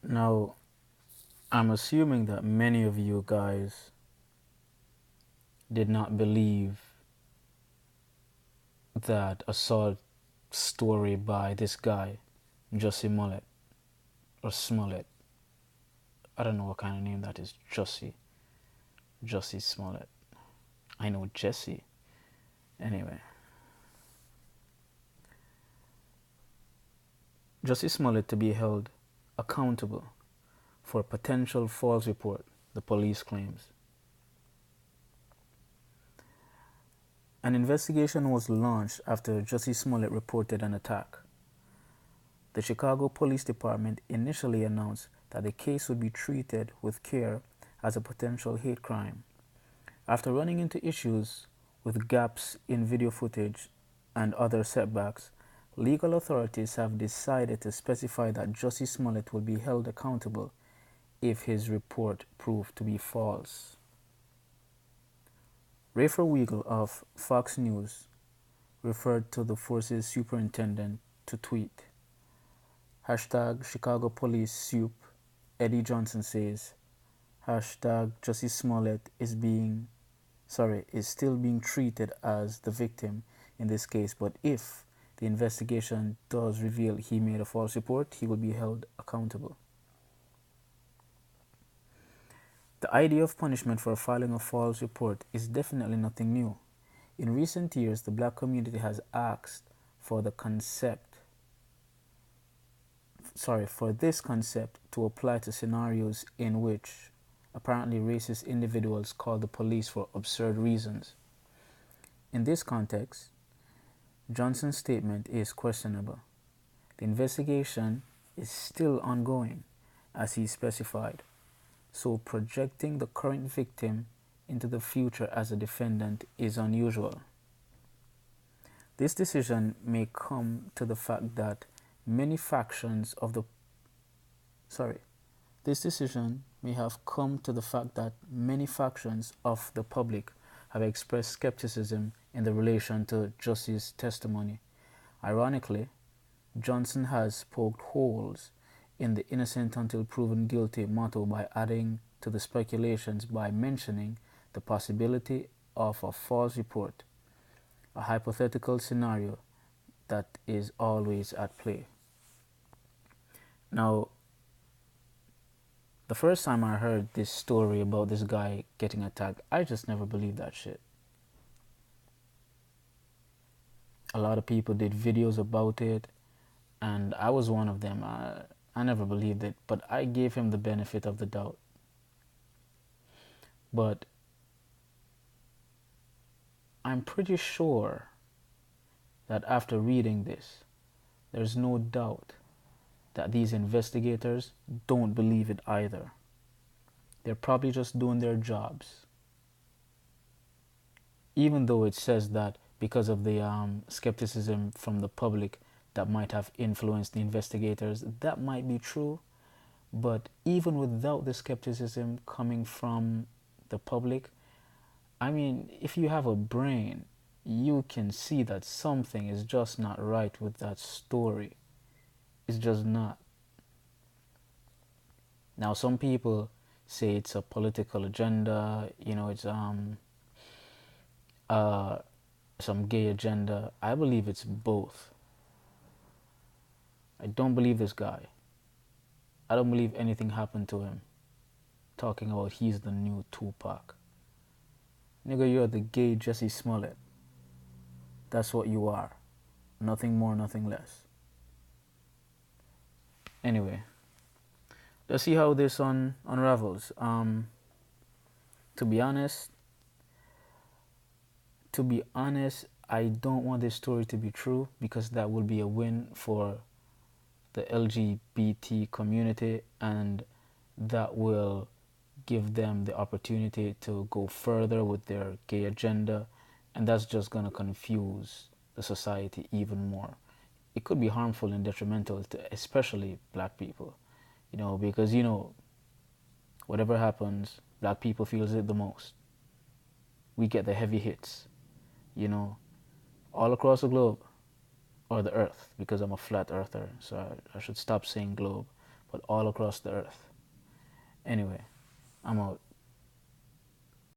Now, I'm assuming that many of you guys did not believe that assault story by this guy, Jussie Smollett, or Smollett. I don't know what kind of name that is. Jussie Smollett. I know Jesse. Anyway, Jussie Smollett to be held accountable for a potential false report, the police claims. An investigation was launched after Jussie Smollett reported an attack. The Chicago Police Department initially announced that the case would be treated with care as a potential hate crime. After running into issues with gaps in video footage and other setbacks, legal authorities have decided to specify that Jussie Smollett will be held accountable if his report proved to be false. Rafer Weigel of Fox News referred to the force's superintendent to tweet, hashtag Chicago Police Soup. Eddie Johnson says, hashtag Jussie Smollett is still being treated as the victim in this case, but if the investigation does reveal he made a false report, he will be held accountable. The idea of punishment for filing a false report is definitely nothing new. In recent years, the black community has asked for this concept to apply to scenarios in which apparently racist individuals call the police for absurd reasons. In this context, Johnson's statement is questionable. The investigation is still ongoing, as he specified, so projecting the current victim into the future as a defendant is unusual. This decision may come to the fact that many factions of the public have expressed skepticism in the relation to Jussie's testimony. Ironically, Johnson has poked holes in the innocent until proven guilty motto by adding to the speculations by mentioning the possibility of a false report, a hypothetical scenario that is always at play. Now, the first time I heard this story about this guy getting attacked, I just never believed that shit. A lot of people did videos about it, and I was one of them. I never believed it, but I gave him the benefit of the doubt. But I'm pretty sure that after reading this, there's no doubt that these investigators don't believe it either. They're probably just doing their jobs. Even though it says that because of the skepticism from the public that might have influenced the investigators, that might be true. But even without the skepticism coming from the public, I mean, if you have a brain, you can see that something is just not right with that story. It's just not. Now, some people say it's a political agenda, it's some gay agenda. I believe it's both. I don't believe this guy. I don't believe anything happened to him. Talking about he's the new Tupac. Nigga, you're the gay Jussie Smollett. That's what you are. Nothing more, nothing less. Anyway, let's see how this unravels. To be honest, I don't want this story to be true, because that will be a win for the LGBT community, and that will give them the opportunity to go further with their gay agenda, and that's just going to confuse the society even more. It could be harmful and detrimental to especially black people, because whatever happens, black people feels it the most. We get the heavy hits, all across the globe, or the earth, because I'm a flat earther, so I should stop saying globe. but all across the earth. Anyway, I'm out.